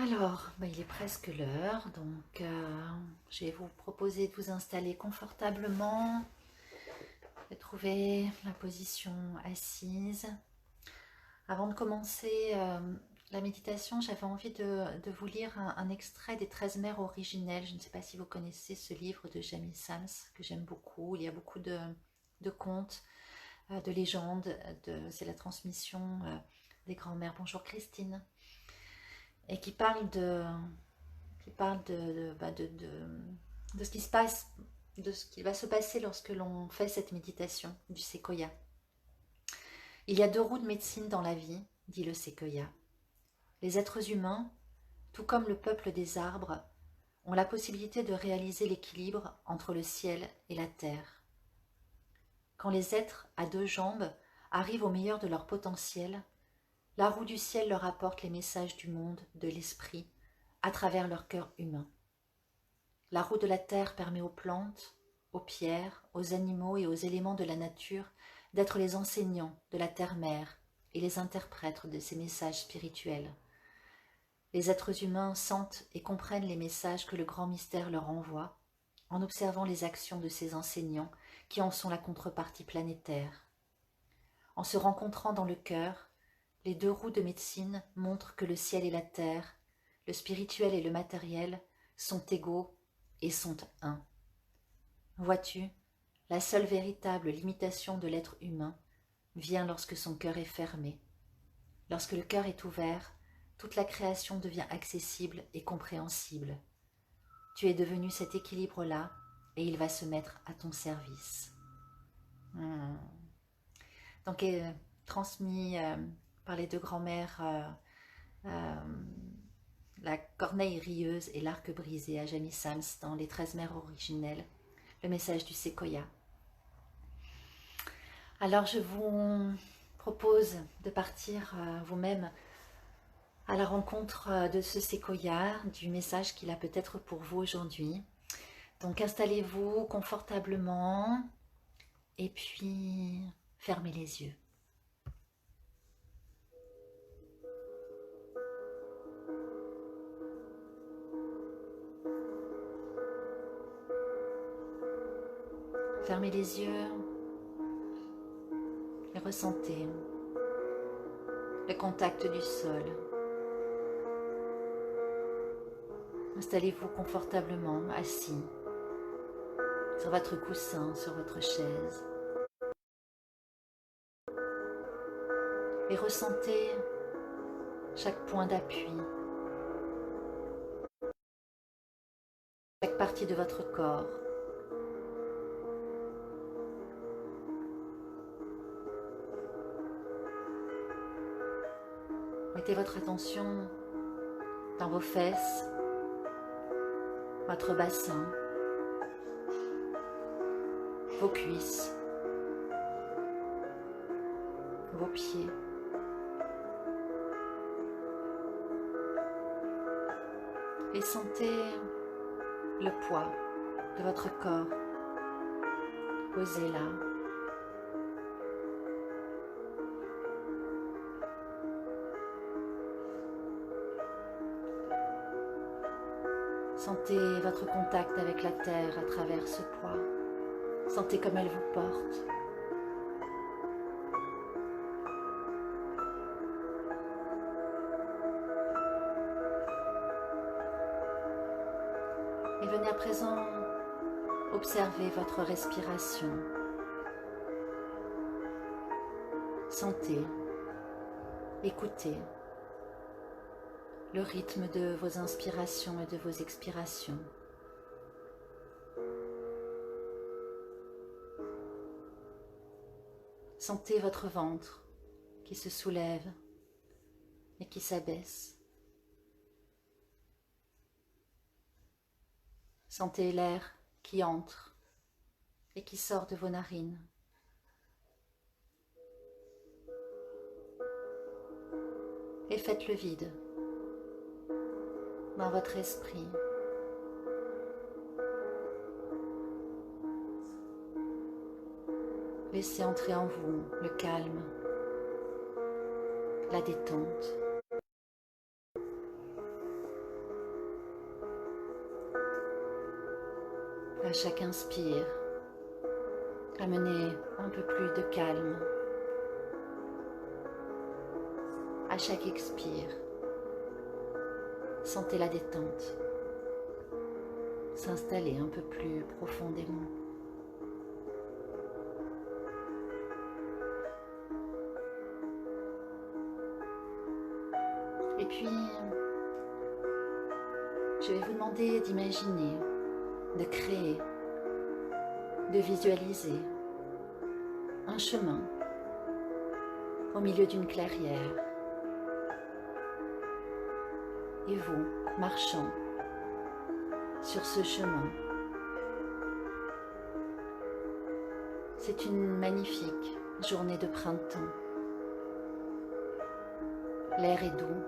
Alors, il est presque l'heure, donc je vais vous proposer de vous installer confortablement, de trouver la position assise. Avant de commencer la méditation, j'avais envie de vous lire un extrait des 13 mers originelles. Je ne sais pas si vous connaissez ce livre de Jamie Sams, que j'aime beaucoup. Il y a beaucoup de contes, de légendes, c'est la transmission des grands-mères. Bonjour Christine. Et qui parle de ce qui se passe, de ce qui va se passer lorsque l'on fait cette méditation du séquoia. Il y a deux roues de médecine dans la vie, dit le séquoia. Les êtres humains, tout comme le peuple des arbres, ont la possibilité de réaliser l'équilibre entre le ciel et la terre. Quand les êtres à deux jambes arrivent au meilleur de leur potentiel, la roue du ciel leur apporte les messages du monde, de l'esprit, à travers leur cœur humain. La roue de la terre permet aux plantes, aux pierres, aux animaux et aux éléments de la nature d'être les enseignants de la terre-mère et les interprètes de ces messages spirituels. Les êtres humains sentent et comprennent les messages que le grand mystère leur envoie en observant les actions de ces enseignants qui en sont la contrepartie planétaire. En se rencontrant dans le cœur, les deux roues de médecine montrent que le ciel et la terre, le spirituel et le matériel sont égaux et sont un. Vois-tu, la seule véritable limitation de l'être humain vient lorsque son cœur est fermé. Lorsque le cœur est ouvert, toute la création devient accessible et compréhensible. Tu es devenu cet équilibre-là et il va se mettre à ton service. Donc, transmis par les deux grands-mères, la corneille rieuse et l'arc brisé à Jamie Sams dans les 13 mers originelles, le message du séquoia. Alors je vous propose de partir vous-même à la rencontre de ce séquoia, du message qu'il a peut-être pour vous aujourd'hui. Donc installez-vous confortablement et puis fermez les yeux. Fermez les yeux et ressentez le contact du sol. Installez-vous confortablement, assis, sur votre coussin, sur votre chaise. Et ressentez chaque point d'appui, chaque partie de votre corps. Mettez votre attention dans vos fesses, votre bassin, vos cuisses, vos pieds. Et sentez le poids de votre corps posé là. Sentez votre contact avec la terre à travers ce poids. Sentez comme elle vous porte. Et venez à présent observer votre respiration. Sentez, écoutez le rythme de vos inspirations et de vos expirations. Sentez votre ventre qui se soulève et qui s'abaisse. Sentez l'air qui entre et qui sort de vos narines. Et faites le vide dans votre esprit. Laissez entrer en vous le calme, la détente. À chaque inspire, amenez un peu plus de calme. À chaque expire, sentez la détente s'installer un peu plus profondément. Et puis, je vais vous demander d'imaginer, de créer, de visualiser un chemin au milieu d'une clairière. Et vous, marchant sur ce chemin. C'est une magnifique journée de printemps. L'air est doux,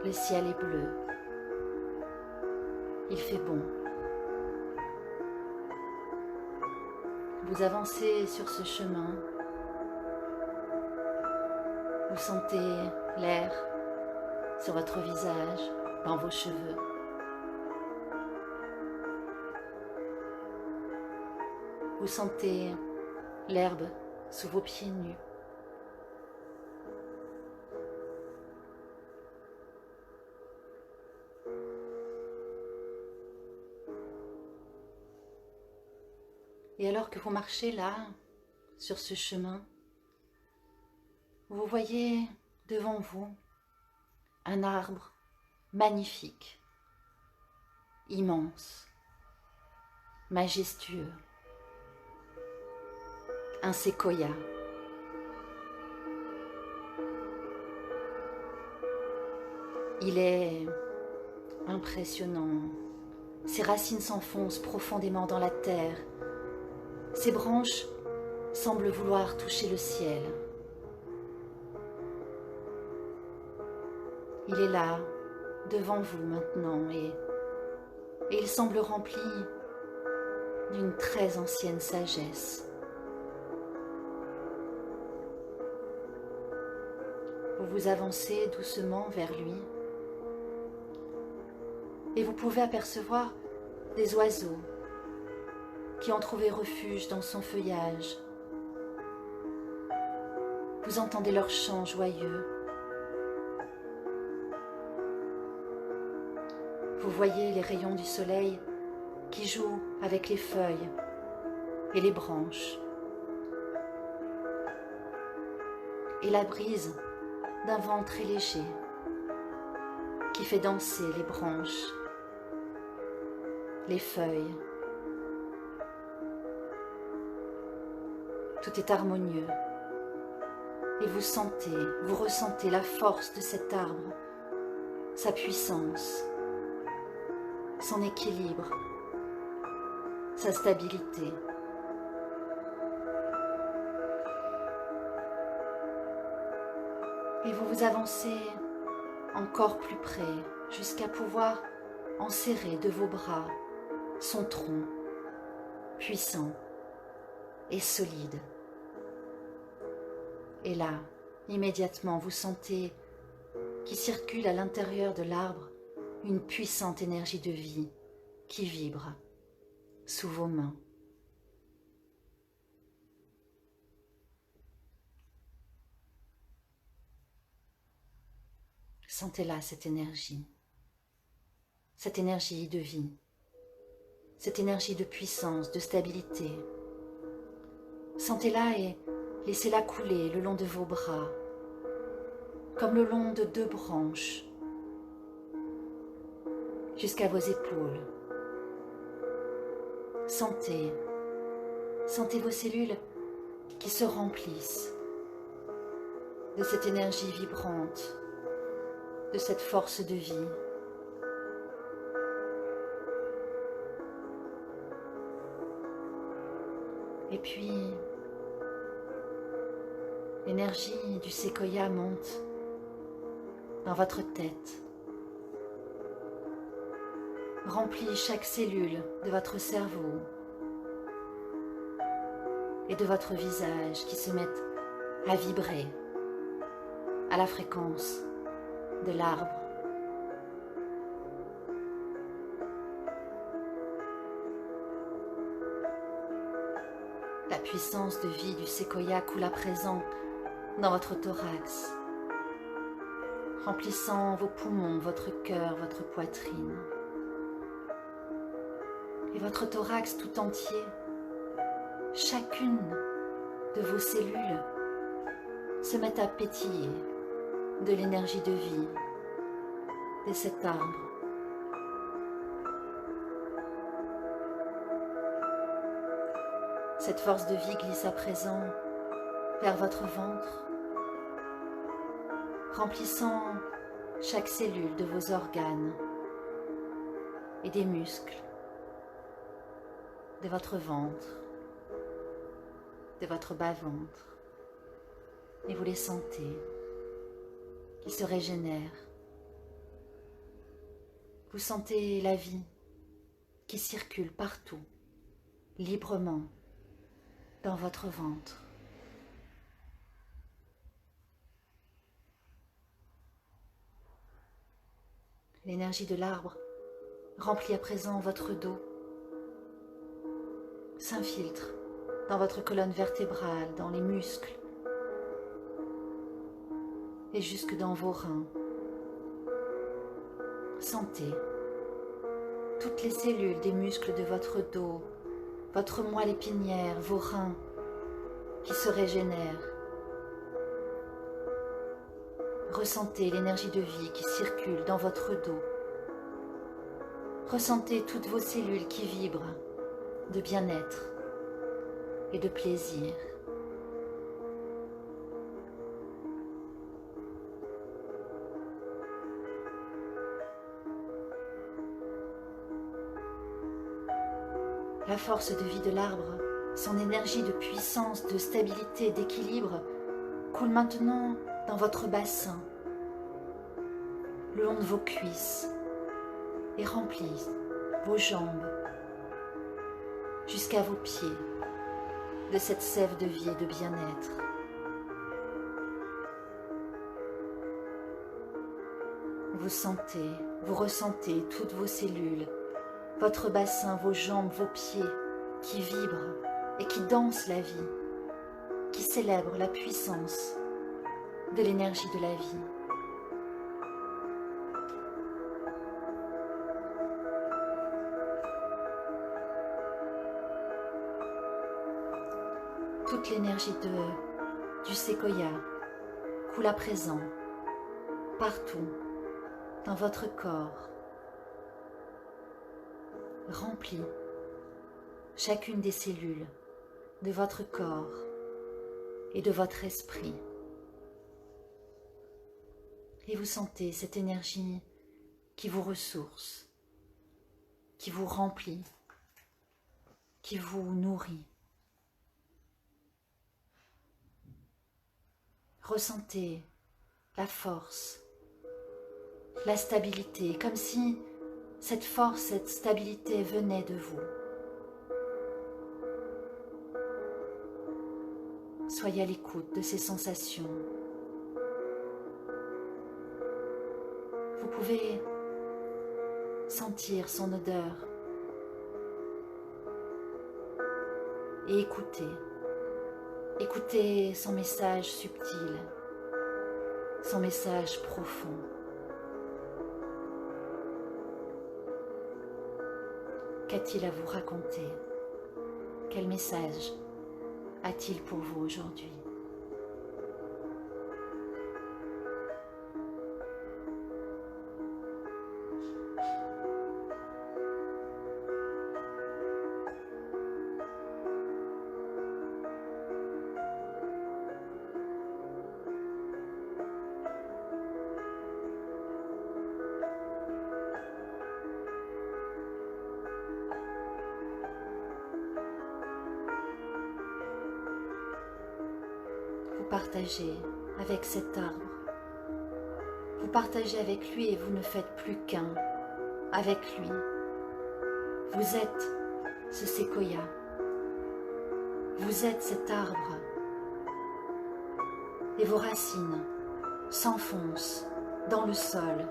le ciel est bleu, il fait bon. Vous avancez sur ce chemin, vous sentez l'air sur votre visage, dans vos cheveux. Vous sentez l'herbe sous vos pieds nus. Et alors que vous marchez là, sur ce chemin, vous voyez devant vous un arbre magnifique, immense, majestueux, un séquoia. Il est impressionnant. Ses racines s'enfoncent profondément dans la terre. Ses branches semblent vouloir toucher le ciel. Il est là, devant vous maintenant, et il semble rempli d'une très ancienne sagesse. Vous vous avancez doucement vers lui et vous pouvez apercevoir des oiseaux qui ont trouvé refuge dans son feuillage. Vous entendez leurs chants joyeux. Vous voyez les rayons du soleil qui jouent avec les feuilles et les branches. Et la brise d'un vent très léger qui fait danser les branches, les feuilles. Tout est harmonieux et vous ressentez la force de cet arbre, sa puissance, son équilibre, sa stabilité. Et vous vous avancez encore plus près jusqu'à pouvoir enserrer de vos bras son tronc puissant et solide. Et là, immédiatement, vous sentez qu'il circule à l'intérieur de l'arbre une puissante énergie de vie qui vibre sous vos mains. Sentez-là cette énergie de vie, cette énergie de puissance, de stabilité. Sentez-la et laissez-la couler le long de vos bras, comme le long de deux branches, jusqu'à vos épaules. Sentez vos cellules qui se remplissent de cette énergie vibrante, de cette force de vie. Et puis, l'énergie du séquoia monte dans votre tête, remplit chaque cellule de votre cerveau et de votre visage qui se mettent à vibrer à la fréquence de l'arbre. puissance de vie du séquoia coule à présent dans votre thorax, remplissant vos poumons, votre cœur, votre poitrine. Et votre thorax tout entier, chacune de vos cellules se met à pétiller de l'énergie de vie de cet arbre. Cette force de vie glisse à présent vers votre ventre, remplissant chaque cellule de vos organes et des muscles de votre ventre, de votre bas-ventre. Et vous les sentez qui se régénèrent. Vous sentez la vie qui circule partout, librement, dans votre ventre. L'énergie de l'arbre remplit à présent votre dos, s'infiltre dans votre colonne vertébrale, dans les muscles et jusque dans vos reins. Sentez toutes les cellules des muscles de votre dos, votre moelle épinière, vos reins qui se régénèrent. Ressentez l'énergie de vie qui circule dans votre dos. Ressentez toutes vos cellules qui vibrent de bien-être et de plaisir. La force de vie de l'arbre, son énergie de puissance, de stabilité, d'équilibre, coule maintenant dans votre bassin, le long de vos cuisses, et remplit vos jambes jusqu'à vos pieds de cette sève de vie et de bien-être. Vous sentez, vous ressentez toutes vos cellules, votre bassin, vos jambes, vos pieds qui vibrent et qui dansent la vie, qui célèbrent la puissance de l'énergie de la vie. Toute l'énergie du séquoia coule à présent partout dans votre corps, remplit chacune des cellules de votre corps et de votre esprit. Et vous sentez cette énergie qui vous ressource, qui vous remplit, qui vous nourrit. Ressentez la force, la stabilité, comme si cette force, cette stabilité venait de vous. Soyez à l'écoute de ces sensations. Vous pouvez sentir son odeur et écouter son message subtil, son message profond. Qu'a-t-il à vous raconter? Quel message a-t-il pour vous aujourd'hui? Partagez avec cet arbre. Vous partagez avec lui et vous ne faites plus qu'un avec lui. Vous êtes ce séquoia. Vous êtes cet arbre. Et vos racines s'enfoncent dans le sol.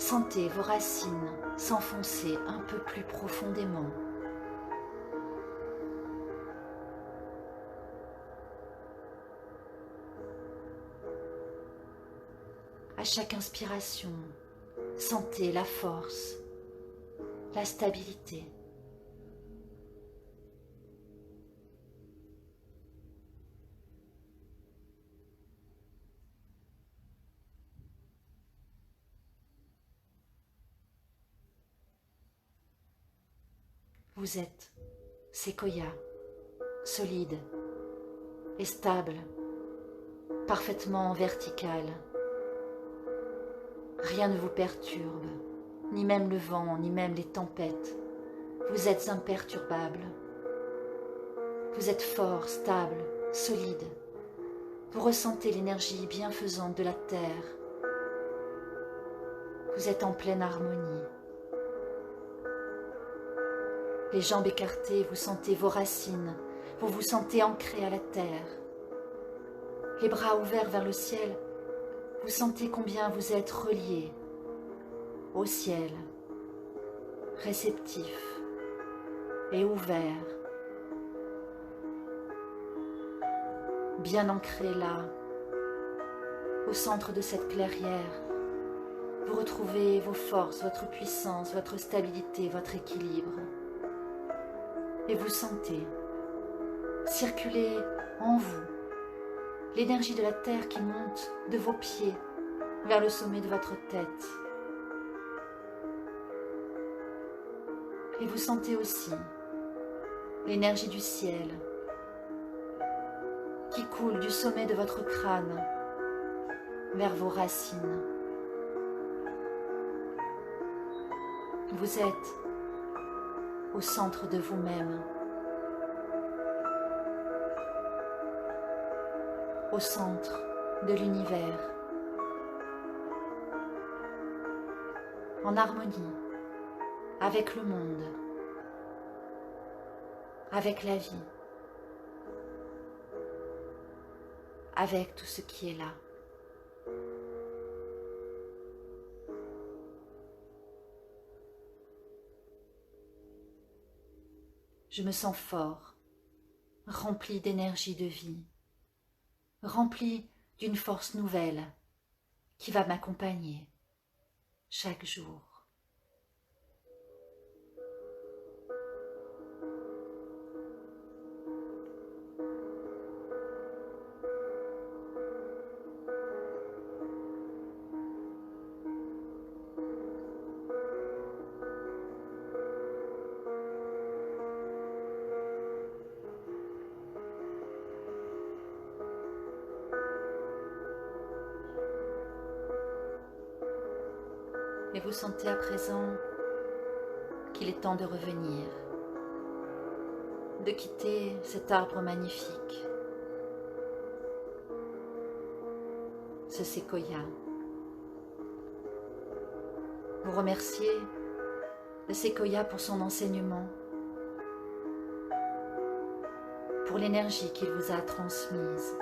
Sentez vos racines s'enfoncer un peu plus profondément. À chaque inspiration, sentez la force, la stabilité. Vous êtes séquoia, solide et stable, parfaitement vertical. Rien ne vous perturbe, ni même le vent, ni même les tempêtes. Vous êtes imperturbable. Vous êtes fort, stable, solide. Vous ressentez l'énergie bienfaisante de la terre. Vous êtes en pleine harmonie. Les jambes écartées, vous sentez vos racines. Vous vous sentez ancré à la terre. Les bras ouverts vers le ciel, vous sentez combien vous êtes relié au ciel, réceptif et ouvert, bien ancré là, au centre de cette clairière. Vous retrouvez vos forces, votre puissance, votre stabilité, votre équilibre. Et vous sentez circuler en vous l'énergie de la terre qui monte de vos pieds vers le sommet de votre tête. Et vous sentez aussi l'énergie du ciel qui coule du sommet de votre crâne vers vos racines. Vous êtes au centre de vous-même, au centre de l'univers, en harmonie avec le monde, avec la vie, avec tout ce qui est là. Je me sens fort, rempli d'énergie de vie, rempli d'une force nouvelle qui va m'accompagner chaque jour. Et vous sentez à présent qu'il est temps de revenir, de quitter cet arbre magnifique, ce séquoia. Vous remerciez le séquoia pour son enseignement, pour l'énergie qu'il vous a transmise.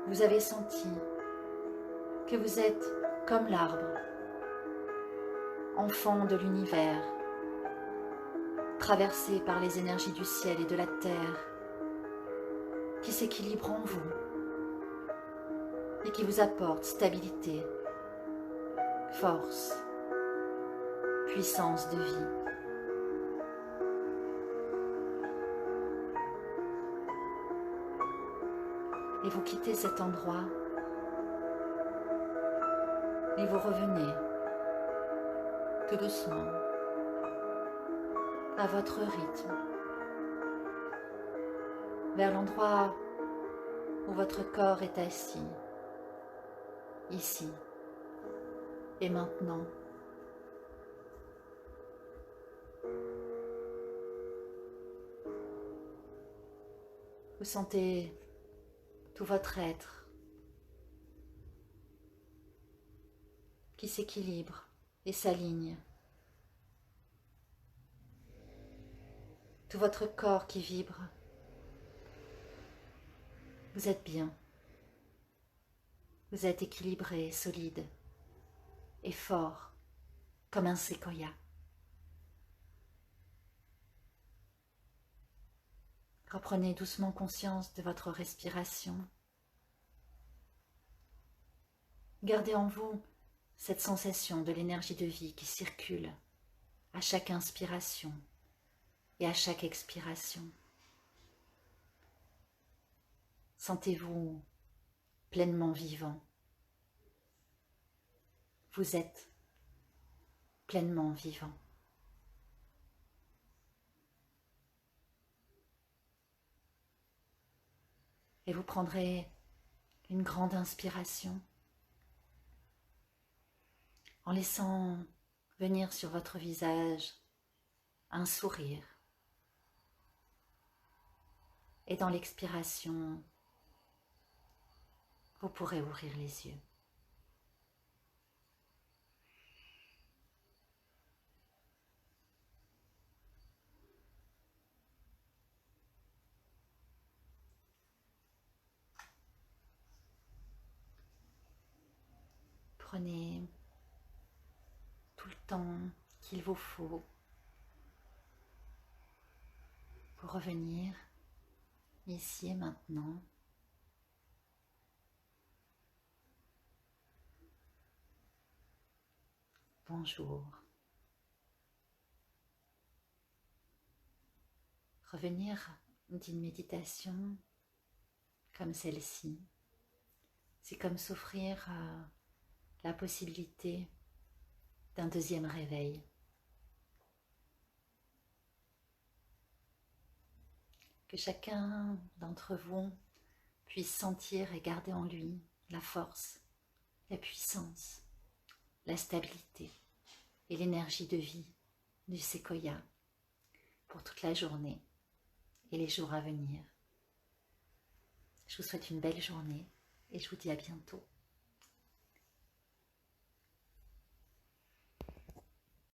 Vous avez senti que vous êtes comme l'arbre, enfant de l'univers, traversé par les énergies du ciel et de la terre, qui s'équilibrent en vous et qui vous apportent stabilité, force, puissance de vie. Et vous quittez cet endroit et vous revenez tout doucement à votre rythme vers l'endroit où votre corps est assis, ici et maintenant. Vous sentez tout votre être qui s'équilibre et s'aligne. Tout votre corps qui vibre. Vous êtes bien. Vous êtes équilibré, solide et fort comme un séquoia. Reprenez doucement conscience de votre respiration. Gardez en vous cette sensation de l'énergie de vie qui circule à chaque inspiration et à chaque expiration. Sentez-vous pleinement vivant. Vous êtes pleinement vivant. Et vous prendrez une grande inspiration en laissant venir sur votre visage un sourire. Et dans l'expiration, vous pourrez ouvrir les yeux. Prenez tout le temps qu'il vous faut pour revenir ici et maintenant. Bonjour. Revenir d'une méditation comme celle-ci, c'est comme s'offrir la possibilité d'un deuxième réveil. Que chacun d'entre vous puisse sentir et garder en lui la force, la puissance, la stabilité et l'énergie de vie du séquoia pour toute la journée et les jours à venir. Je vous souhaite une belle journée et je vous dis à bientôt.